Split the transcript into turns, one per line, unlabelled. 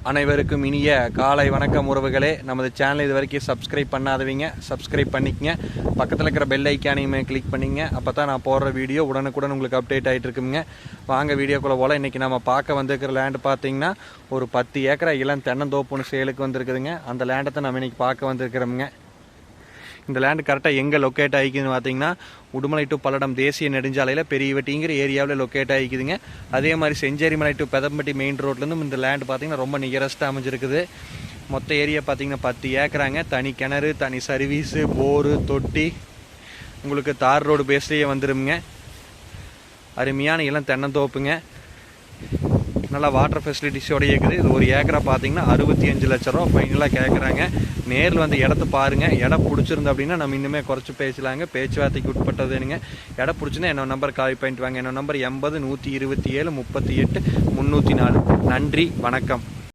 அனைவருக்கும் இனிய காலை வணக்கம் உறவுகளே. நமது சேனல் இது வரைக்கும் சப்ஸ்கிரைப் பண்ணாதவங்க சப்ஸ்கிரைப் பண்ணிக்கங்க. பக்கத்தில் இருக்கிற பெல் ஐக்கானையுமே கிளிக் பண்ணிங்க. அப்போ தான் நான் போடுற வீடியோ உடனுக்குடன் உங்களுக்கு அப்டேட் ஆகிட்டு இருக்குங்க. வாங்க வீடியோக்குள்ளே போல். இன்றைக்கி நம்ம பார்க்க வந்திருக்கிற லேண்டு பார்த்தீங்கன்னா ஒரு 10 ஏக்கரா இளம் தென்னந்தோப்புன்னு சேலுக்கு வந்திருக்குதுங்க. அந்த லேண்டை நம்ம இன்றைக்கி பார்க்க வந்திருக்கிறோமுங்க. இந்த லேண்டு கரெக்டாக எங்கே லொக்கேட் ஆகிக்குதுன்னு பார்த்தீங்கன்னா உடுமலை டு பல்லடம் தேசிய நெடுஞ்சாலையில் பெரியவட்டிங்கிற ஏரியாவில் லொக்கேட் ஆகிக்குதுங்க. அதே மாதிரி செஞ்சேரிமலை டு பெதம்பட்டி மெயின் ரோட்லேருந்து இந்த லேண்டு பார்த்தீங்கன்னா ரொம்ப நியரஸ்ட்டாக அமைஞ்சிருக்குது. மொத்த ஏரியா பார்த்தீங்கன்னா 10 ஏக்கராங்க. தனி கிணறு, தனி சர்வீஸு, போரு, தொட்டி உங்களுக்கு தார் ரோடு பேஸ்லேயே வந்துடுங்க. அருமையான இளம் தென்னந்தோப்புங்க. நல்லா வாட்டர் ஃபெசிலிட்டிஸோடு இருக்குது. இது ஒரு ஏக்கரா பார்த்தீங்கன்னா 65 லட்ச ரூபா ஃபைனலாக கேட்குறாங்க. நேரில் வந்து இடத்த பாருங்கள். இடம் பிடிச்சிருந்து அப்படின்னா நம்ம இன்னுமே குறைச்சி பேசலாங்க. பேச்சுவார்த்தைக்கு உட்பட்டதுங்க. இடம் பிடிச்சிருந்தா என்னோட நம்பர் கால் பண்ணிட்டு வாங்க. என்னோட நம்பர் 80 127 38 304. நன்றி, வணக்கம்.